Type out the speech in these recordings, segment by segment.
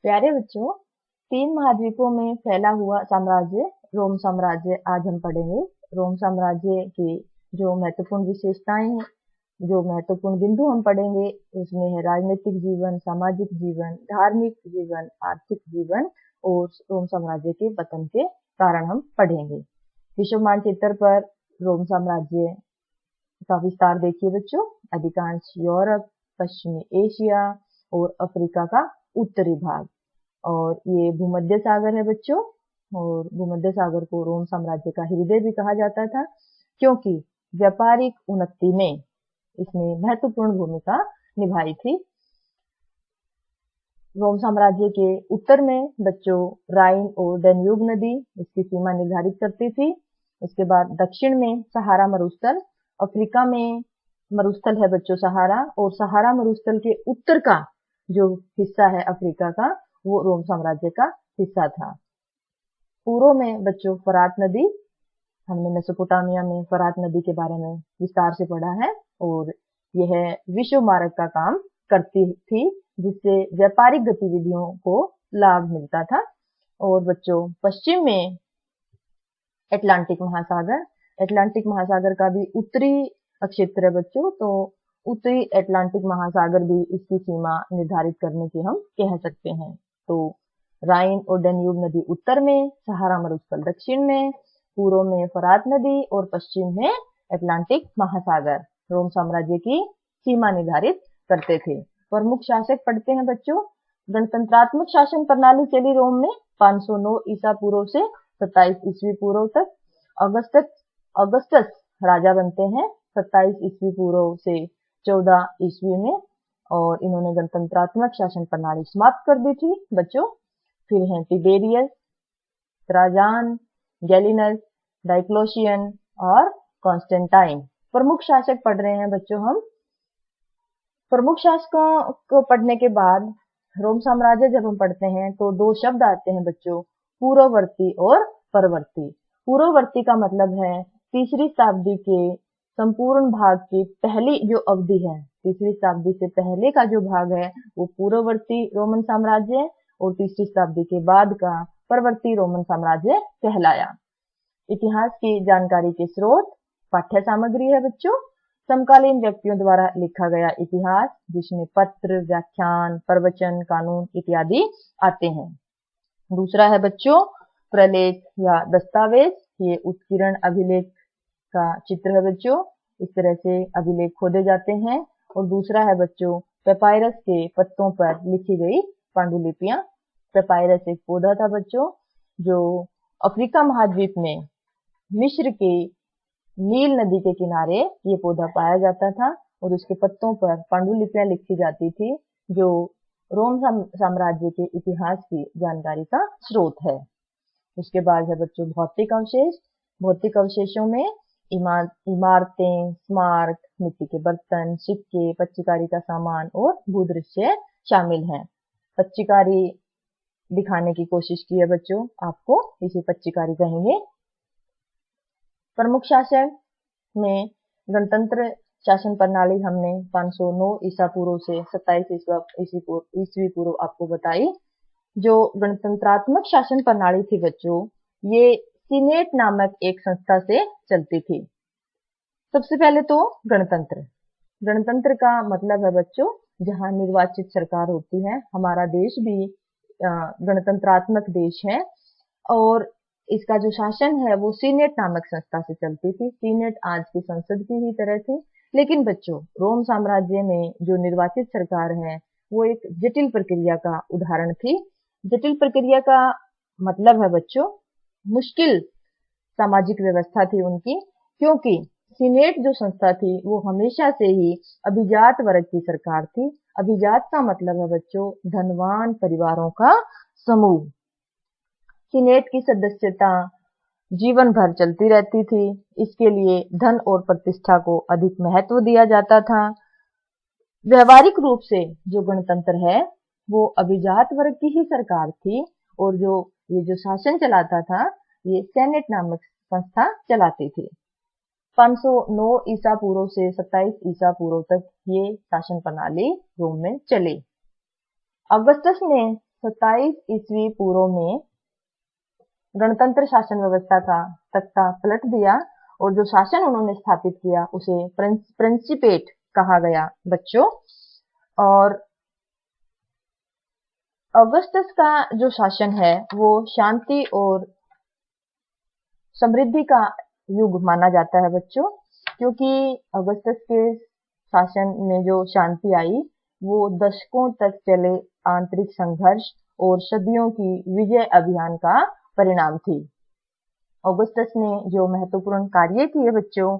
प्यारे बच्चों, 3 महाद्वीपों में फैला हुआ साम्राज्य रोम साम्राज्य आज हम पढ़ेंगे। रोम साम्राज्य की जो महत्वपूर्ण विशेषताएं हैं, जो महत्वपूर्ण बिंदु हम पढ़ेंगे, उसमें है राजनीतिक जीवन, सामाजिक जीवन, धार्मिक जीवन, आर्थिक जीवन और रोम साम्राज्य के पतन के कारण हम पढ़ेंगे। विश्व मानचित्र पर रोम साम्राज्य का विस्तार देखिए बच्चों। अधिकांश यूरोप, पश्चिमी एशिया और अफ्रीका का उत्तरी भाग, और ये भूमध्य सागर है बच्चों। और भूमध्य सागर को रोम साम्राज्य का हृदय भी कहा जाता था, क्योंकि व्यापारिक उन्नति में इसने महत्वपूर्ण भूमिका निभाई थी। रोम साम्राज्य के उत्तर में बच्चों राइन और डैन्यूब नदी इसकी सीमा निर्धारित करती थी। उसके बाद दक्षिण में सहारा मरुस्थल, अफ्रीका में मरुस्थल है बच्चों सहारा, और सहारा मरुस्थल के उत्तर का जो हिस्सा है अफ्रीका का, वो रोम साम्राज्य का हिस्सा था। पूर्व में बच्चों फरात नदी, हमने मेसोपोटामिया में फरात नदी के बारे में विस्तार से पढ़ा है, और यह विश्व मार्ग का काम करती थी, जिससे व्यापारिक गतिविधियों को लाभ मिलता था। और बच्चों पश्चिम में अटलांटिक महासागर, अटलांटिक महासागर का भी उत्तरी क्षेत्र है बच्चों, तो उत्तरी अटलांटिक महासागर भी इसकी सीमा निर्धारित करने की हम कह सकते हैं। तो राइन और डैन्यूब नदी उत्तर में, सहारा मरुस्थल दक्षिण में, पूर्व में फरात नदी और पश्चिम में अटलांटिक महासागर रोम साम्राज्य की सीमा निर्धारित करते थे। प्रमुख शासक पढ़ते हैं बच्चों। गणतंत्रात्मक शासन प्रणाली चली रोम में 509 ईसा पूर्व से 27 ईस्वी पूर्व तक। अगस्टस राजा बनते हैं 27 ईस्वी पूर्व से 14 ईस्वी में, और इन्होंने गणतंत्रात्मक शासन प्रणाली समाप्त कर दी थी बच्चों। फिर हैं टिबेरियस, ट्राजान, गैलिनस, डाइक्लोशियन और कॉन्स्टेंटाइन। प्रमुख शासक पढ़ रहे हैं बच्चों हम। प्रमुख शासकों को पढ़ने के बाद रोम साम्राज्य जब हम पढ़ते हैं तो दो शब्द आते हैं बच्चों, पूर्ववर्ती और परवर्ती। पूर्ववर्ती का मतलब है तीसरी शताब्दी के संपूर्ण भाग की पहली जो अवधि है, तीसरी शताब्दी से पहले का जो भाग है वो पूर्ववर्ती रोमन साम्राज्य, और तीसरी शताब्दी के बाद का परवर्ती रोमन साम्राज्य कहलाया। इतिहास की जानकारी के स्रोत पाठ्य सामग्री है बच्चों। समकालीन व्यक्तियों द्वारा लिखा गया इतिहास, जिसमें पत्र, व्याख्यान, प्रवचन, कानून इत्यादि आते हैं। दूसरा है बच्चों प्रलेख या दस्तावेज, ये उत्कीर्ण अभिलेख का चित्र है बच्चों। इस तरह से अभिलेख खोदे जाते हैं। और दूसरा है बच्चों पेपायरस के पत्तों पर लिखी गई पांडुलिपियां। पेपायरस एक पौधा था बच्चों, जो अफ्रीका महाद्वीप में मिस्र के नील नदी के किनारे ये पौधा पाया जाता था, और उसके पत्तों पर पांडुलिपियां लिखी जाती थी, जो रोम साम्राज्य के इतिहास की जानकारी का स्रोत है। उसके बाद है बच्चों भौतिक अवशेष। भौतिक अवशेषों में इमारतें, स्मारक, मिट्टी के बर्तन, सिक्के, पच्चीकारी का सामान और भूदृश्य शामिल हैं। पच्चीकारी दिखाने की कोशिश की है बच्चों, आपको इसे पच्चीकारी कहेंगे। प्रमुख शासक में गणतंत्र शासन प्रणाली हमने 509 ईसा पूर्व से 27 ईस्वी पूर्व आपको बताई। जो गणतंत्रात्मक शासन प्रणाली थी बच्चों, ये सीनेट नामक एक संस्था से चलती थी। सबसे पहले तो गणतंत्र। गणतंत्र का मतलब है बच्चों जहां निर्वाचित सरकार होती है। हमारा देश भी गणतंत्रात्मक देश है, और इसका जो शासन है वो सीनेट नामक संस्था से चलती थी। सीनेट आज की संसद की ही तरह थी। लेकिन बच्चों रोम साम्राज्य में जो निर्वाचित सरकार है वो एक जटिल प्रक्रिया का उदाहरण थी। जटिल प्रक्रिया का मतलब है बच्चों मुश्किल सामाजिक व्यवस्था थी उनकी, क्योंकि सीनेट जो संस्था थी वो हमेशा से ही अभिजात वर्ग की सरकार थी। अभिजात का मतलब है बच्चों धनवान परिवारों का समूह। सीनेट की सदस्यता जीवन भर चलती रहती थी। इसके लिए धन और प्रतिष्ठा को अधिक महत्व दिया जाता था। व्यवहारिक रूप से जो गणतंत्र है वो अभिजात वर्ग की ही सरकार थी, और ये जो शासन चलाता था ये सेनेट नामक संस्था चलाती थी। 509 ईसा पूर्व से 27 ईसा पूर्व तक ये शासन प्रणाली रोम में चली। अगस्टस ने 27 ईस्वी पूर्व में गणतंत्र शासन व्यवस्था का तख्ता पलट दिया और जो शासन उन्होंने स्थापित किया उसे प्रिंसिपेट कहा गया बच्चों। और ऑगस्टस का जो शासन है वो शांति और समृद्धि का युग माना जाता है बच्चों, क्योंकि ऑगस्टस के शासन में जो शांति आई वो दशकों तक चले आंतरिक संघर्ष और सदियों की विजय अभियान का परिणाम थी। ऑगस्टस ने जो महत्वपूर्ण कार्य किए बच्चों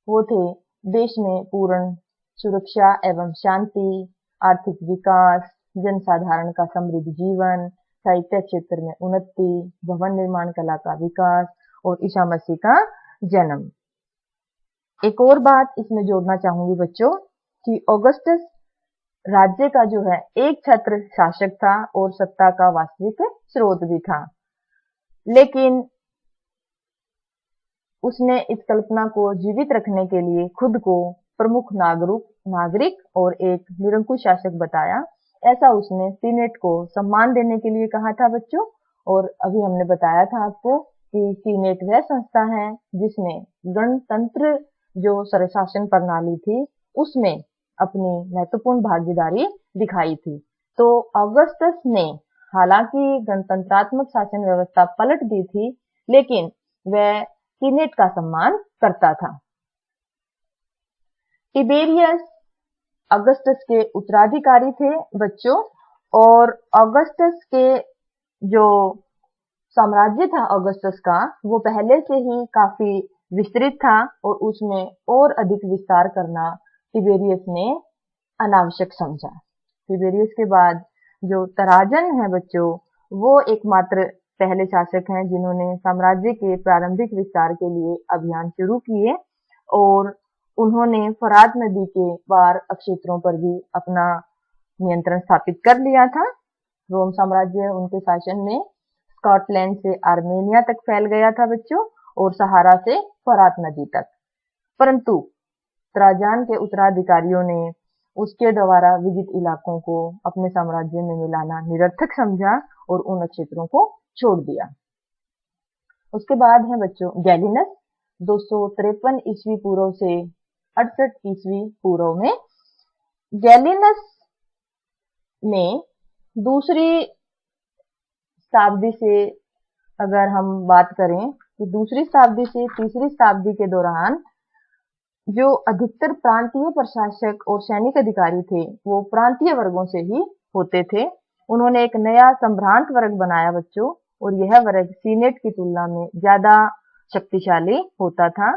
वो थे देश में पूर्ण सुरक्षा एवं शांति, आर्थिक विकास, जनसाधारण का समृद्ध जीवन, साहित्य क्षेत्र में उन्नति, भवन निर्माण कला का विकास और ईसा मसीह का जन्म। एक और बात इसमें जोड़ना चाहूंगी बच्चों कि ऑगस्टस राज्य का जो है एक छत्र शासक था और सत्ता का वास्तविक स्रोत भी था, लेकिन उसने इस कल्पना को जीवित रखने के लिए खुद को प्रमुख नागरिक और एक निरंकुश शासक बताया। ऐसा उसने सीनेट को सम्मान देने के लिए कहा था बच्चों। और अभी हमने बताया था आपको कि सीनेट वह संस्था है जिसने गणतंत्र जो शासन प्रणाली थी उसमें अपनी महत्वपूर्ण भागीदारी दिखाई थी। तो ऑगस्टस ने हालांकि गणतंत्रात्मक शासन व्यवस्था पलट दी थी, लेकिन वह सीनेट का सम्मान करता था। टिबेरियस ऑगस्टस के उत्तराधिकारी थे बच्चों, और ऑगस्टस के जो साम्राज्य था ऑगस्टस का वो पहले से ही काफी विस्तृत था और उसमें और अधिक विस्तार करना टिबेरियस ने अनावश्यक समझा। टिबेरियस के बाद जो तराजन है बच्चों वो एकमात्र पहले शासक हैं जिन्होंने साम्राज्य के प्रारंभिक विस्तार के लिए अभियान शुरू किए और उन्होंने फरात नदी के पार क्षेत्रों पर भी अपना नियंत्रण स्थापित कर लिया था। रोम साम्राज्य उनके शासन में स्कॉटलैंड से आर्मेनिया तक फैल गया था बच्चों और सहारा से फरात नदी तक। परंतु ट्राजान के उत्तराधिकारियों ने उसके द्वारा विजित इलाकों को अपने साम्राज्य में मिलाना निरर्थक समझा और उन क्षेत्रों को छोड़ दिया। उसके बाद है बच्चों गैलिनस 253 ईस्वी पूर्व से 68 ईस्वी पूर्व में। गैलिनस ने दूसरी शताब्दी से अगर हम बात करें तो दूसरी शताब्दी से तीसरी शताब्दी के दौरान जो अधिकतर प्रांतीय प्रशासक और सैनिक अधिकारी थे वो प्रांतीय वर्गों से ही होते थे। उन्होंने एक नया संभ्रांत वर्ग बनाया बच्चों और यह वर्ग सीनेट की तुलना में ज्यादा शक्तिशाली होता था।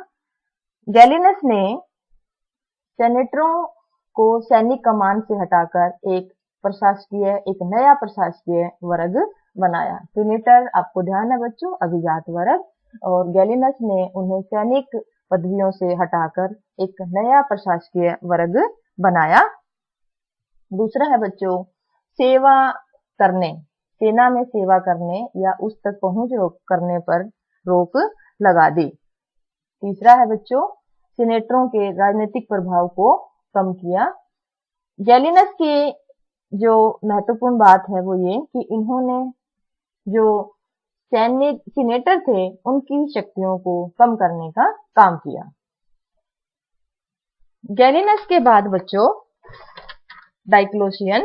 गैलिनस ने सेनेटरों को सैनिक कमान से हटाकर एक नया प्रशासकीय वर्ग बनाया। सीनेटर आपको ध्यान है बच्चों अभिजात वर्ग, और गैलिनस ने उन्हें सैनिक पदवियों से हटाकर एक नया प्रशासकीय वर्ग बनाया। दूसरा है बच्चों सेना में सेवा करने या उस तक पहुंच करने पर रोक लगा दी। तीसरा है बच्चों सीनेटरों के राजनीतिक प्रभाव को कम किया। गैलिनस की जो महत्वपूर्ण बात है वो ये कि इन्होंने जो सीनेटर थे उनकी शक्तियों को कम करने का काम किया। गैलिनस के बाद बच्चों डायक्लोशियन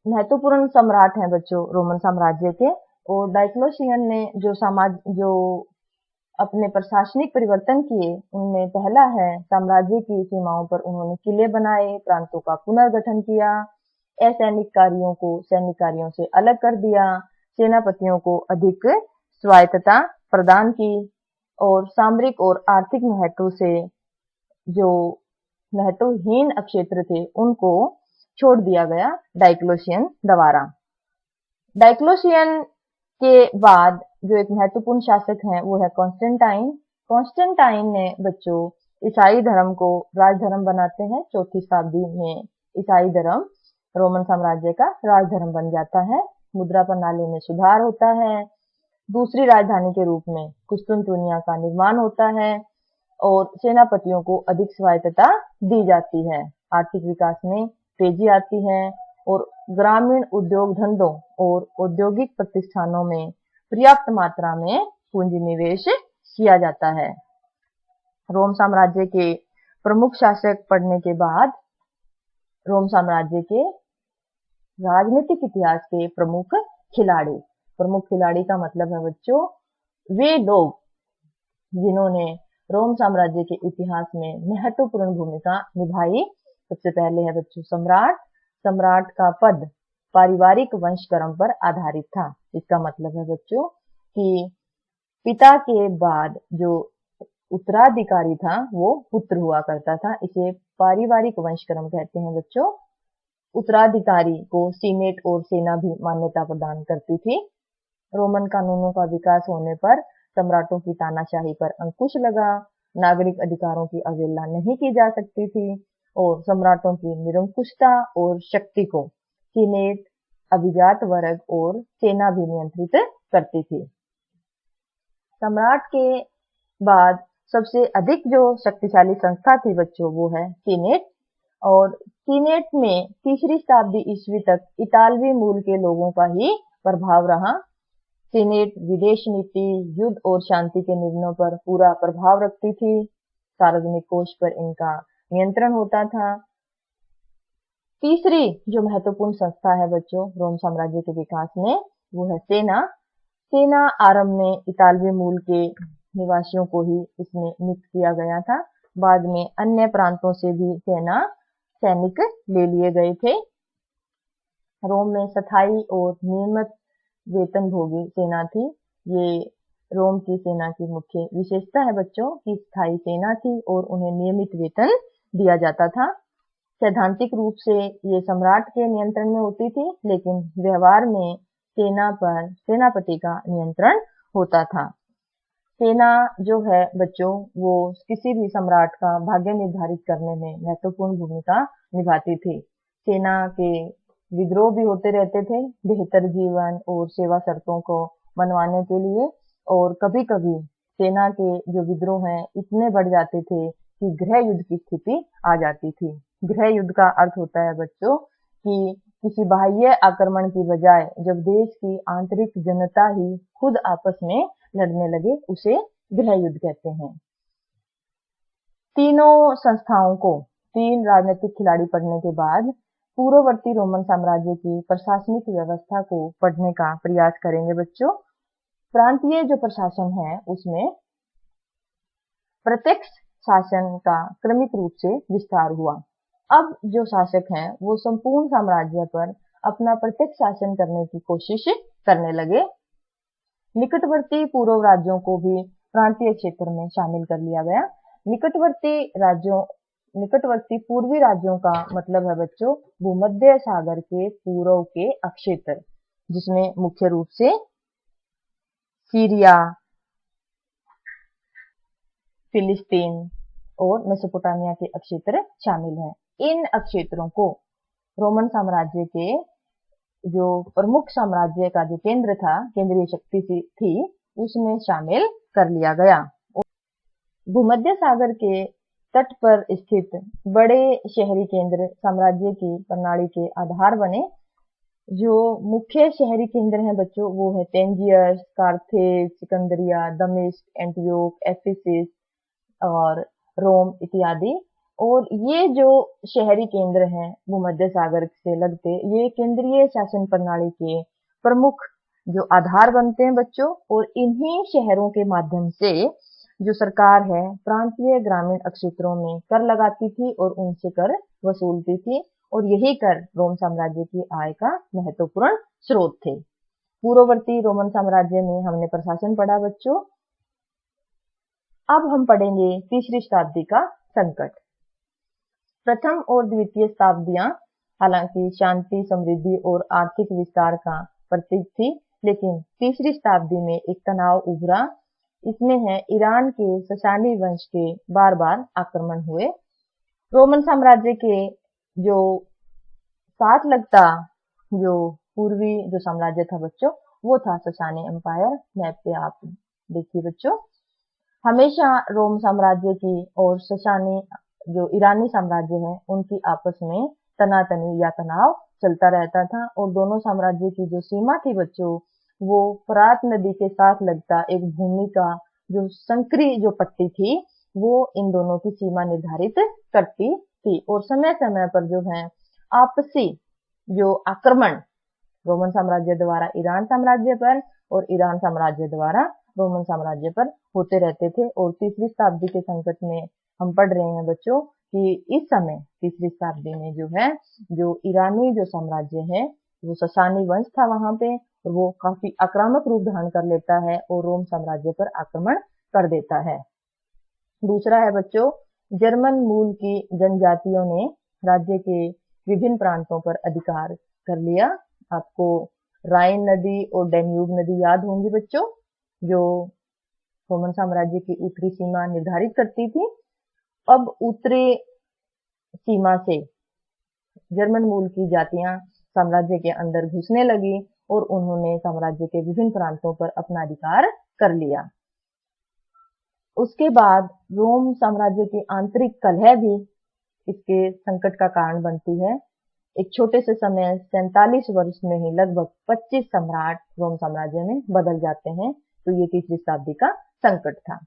महत्वपूर्ण सम्राट हैं बच्चों रोमन साम्राज्य के। और डायक्लोशियन ने जो अपने प्रशासनिक परिवर्तन किए उनमें पहला है साम्राज्य की सीमाओं पर उन्होंने किले बनाए, प्रांतों का पुनर्गठन किया, असैनिक कार्यों को सैनिक कार्यों से अलग कर दिया, सेनापतियों को अधिक स्वायत्तता प्रदान की और सामरिक और आर्थिक महत्व से जो महत्वहीन क्षेत्र थे उनको छोड़ दिया गया डायक्लोशियन द्वारा। डायक्लोशियन के बाद जो एक महत्वपूर्ण शासक हैं वो है कॉन्स्टेंटाइन। कॉन्स्टेंटाइन ने बच्चों ईसाई धर्म को राजधर्म बनाते हैं। चौथी शताब्दी में ईसाई धर्म रोमन साम्राज्य का राजधर्म बन जाता है। मुद्रा प्रणाली में सुधार होता है। दूसरी राजधानी के रूप में कुस्तुनतुनिया का निर्माण होता है और सेनापतियों को अधिक स्वायत्तता दी जाती है। आर्थिक विकास में तेजी आती है और ग्रामीण उद्योग धंधों और औद्योगिक प्रतिष्ठानों में पर्याप्त मात्रा में पूंजी निवेश किया जाता है। रोम साम्राज्य के प्रमुख शासक पढ़ने के बाद रोम साम्राज्य के राजनीतिक इतिहास के प्रमुख खिलाड़ी का मतलब है बच्चों वे लोग जिन्होंने रोम साम्राज्य के इतिहास में महत्वपूर्ण भूमिका निभाई। सबसे पहले है बच्चों सम्राट का पद पारिवारिक वंश क्रम पर आधारित था। इसका मतलब है बच्चों कि पिता के बाद जो उत्तराधिकारी था वो पुत्र हुआ करता था। इसे पारिवारिक वंश क्रम कहते हैं बच्चों। उत्तराधिकारी को सीनेट और सेना भी मान्यता प्रदान करती थी। रोमन कानूनों का विकास होने पर सम्राटों की तानाशाही पर अंकुश लगा। नागरिक अधिकारों की अवहेलना नहीं की जा सकती थी और सम्राटों की निरंकुशता और शक्ति को सीनेट, अभिजात वर्ग और सेना भी नियंत्रित करती थी। सम्राट के बाद सबसे अधिक जो शक्तिशाली संस्था थी बच्चों वो है सीनेट। और सीनेट में 3री शताब्दी ईस्वी तक इतालवी मूल के लोगों का ही प्रभाव रहा। सीनेट विदेश नीति, युद्ध और शांति के निर्णयों पर पूरा प्रभाव रखती थी। सार्वजनिक कोष पर इनका नियंत्रण होता था। तीसरी जो महत्वपूर्ण संस्था है बच्चों रोम साम्राज्य के विकास में वो है सेना आरंभ में इतालवी मूल के निवासियों को ही इसमें नियुक्त किया गया था। बाद में अन्य प्रांतों से भी सैनिक ले लिए गए थे। रोम में स्थायी और नियमित वेतनभोगी सेना थी। ये रोम की सेना की मुख्य विशेषता है बच्चों की स्थायी सेना थी और उन्हें नियमित वेतन दिया जाता था। सैद्धांतिक रूप से ये सम्राट के नियंत्रण में होती थी, लेकिन व्यवहार में सेना पर सेनापति का नियंत्रण होता था। सेना जो है बच्चों वो किसी भी सम्राट का भाग्य निर्धारित करने में महत्वपूर्ण भूमिका निभाती थी। सेना के विद्रोह भी होते रहते थे बेहतर जीवन और सेवा शर्तों को मनवाने के लिए, और कभी कभी सेना के जो विद्रोह हैं इतने बढ़ जाते थे कि गृह युद्ध की स्थिति आ जाती थी। गृह युद्ध का अर्थ होता है बच्चों कि किसी बाह्य आक्रमण की बजाय जब देश की आंतरिक जनता ही खुद आपस में लड़ने लगे उसे गृह युद्ध कहते हैं। तीनों संस्थाओं को 3 राजनीतिक खिलाड़ी पढ़ने के बाद पूर्ववर्ती रोमन साम्राज्य की प्रशासनिक व्यवस्था को पढ़ने का प्रयास करेंगे बच्चों। प्रांतीय जो प्रशासन है उसमें प्रत्यक्ष शासन का क्रमिक रूप से विस्तार हुआ। अब जो शासक हैं वो संपूर्ण साम्राज्य पर अपना प्रत्यक्ष शासन करने की कोशिश करने लगे। निकटवर्ती पूर्व राज्यों को भी प्रांतीय क्षेत्र में शामिल कर लिया गया। निकटवर्ती पूर्वी राज्यों का मतलब है बच्चों भूमध्य सागर के पूर्व के अक्षेत्र, जिसमें मुख्य रूप से सीरिया, फिलिस्तीन और मेसोपोटामिया के अक्षेत्र शामिल हैं। इन अक्षेत्रों को रोमन साम्राज्य के जो प्रमुख साम्राज्य का जो केंद्र था, केंद्रीय शक्ति थी, उसमें शामिल कर लिया गया। भूमध्य सागर के तट पर स्थित बड़े शहरी केंद्र साम्राज्य की प्रणाली के आधार बने। जो मुख्य शहरी केंद्र हैं बच्चों वो है टेंजियस, कार्थेज, सिकंदरिया, दमिश्क, एंटियोक, एफिसिस और रोम इत्यादि। और ये जो शहरी केंद्र हैं भूमध्य सागर से लगते, ये केंद्रीय शासन प्रणाली के प्रमुख जो आधार बनते हैं बच्चों। और इन्हीं शहरों के माध्यम से जो सरकार है प्रांतीय ग्रामीण क्षेत्रों में कर लगाती थी और उनसे कर वसूलती थी, और यही कर रोम साम्राज्य की आय का महत्वपूर्ण स्रोत थे। पूर्ववर्ती रोमन साम्राज्य में हमने प्रशासन पढ़ा बच्चों। अब हम पढ़ेंगे 3री शताब्दी का संकट। प्रथम और द्वितीय शताब्दियां हालांकि शांति, समृद्धि और आर्थिक विस्तार का प्रतीक थी, लेकिन 3री शताब्दी में एक तनाव उभरा। इसमें है ईरान के ससानी वंश के बार बार आक्रमण हुए। रोमन साम्राज्य के जो साथ लगता जो पूर्वी जो साम्राज्य था बच्चों वो था ससानी एम्पायर। मैप पे आप देखिए बच्चों। हमेशा रोम साम्राज्य की और ससानी जो ईरानी साम्राज्य है उनकी आपस में तनातनी या तनाव चलता रहता था और दोनों साम्राज्य की जो सीमा थी बच्चों, वो फरात नदी के साथ लगता एक भूमि का जो संकरी जो पट्टी थी वो इन दोनों की सीमा निर्धारित करती थी और समय समय पर जो है आपसी जो आक्रमण रोमन साम्राज्य द्वारा ईरान साम्राज्य पर और ईरान साम्राज्य द्वारा रोमन साम्राज्य पर होते रहते थे। और तीसरी शताब्दी के संकट में हम पढ़ रहे हैं बच्चों कि इस समय तीसरी शताब्दी में जो है जो ईरानी जो साम्राज्य है वो ससानी वंश था वहां पे और वो काफी आक्रामक रूप धारण कर लेता है और रोम साम्राज्य पर आक्रमण कर देता है। दूसरा है बच्चों, जर्मन मूल की जनजातियों ने राज्य के विभिन्न प्रांतों पर अधिकार कर लिया। आपको राइन नदी और डैन्यूब नदी याद होंगी बच्चों, जो रोमन साम्राज्य की उत्तरी सीमा निर्धारित करती थी। अब उत्तरी सीमा से जर्मन मूल की जातियां साम्राज्य के अंदर घुसने लगी और उन्होंने साम्राज्य के विभिन्न प्रांतों पर अपना अधिकार कर लिया। उसके बाद रोम साम्राज्य की आंतरिक कलह भी इसके संकट का कारण बनती है। एक छोटे से समय 47 वर्ष में ही लगभग 25 सम्राट रोम साम्राज्य में बदल जाते हैं। तो ये तीसरी शताब्दी का संकट था।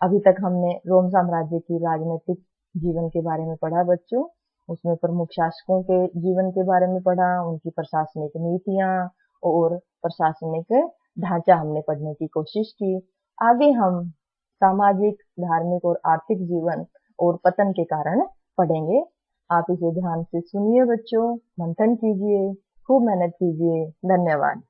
अभी तक हमने रोम साम्राज्य की राजनीतिक जीवन के बारे में पढ़ा बच्चों, उसमें प्रमुख शासकों के जीवन के बारे में पढ़ा, उनकी प्रशासनिक नीतियां और प्रशासनिक ढांचा हमने पढ़ने की कोशिश की। आगे हम सामाजिक, धार्मिक और आर्थिक जीवन और पतन के कारण पढ़ेंगे। आप इसे ध्यान से सुनिए बच्चों, मंथन कीजिए, खूब मेहनत कीजिए। धन्यवाद।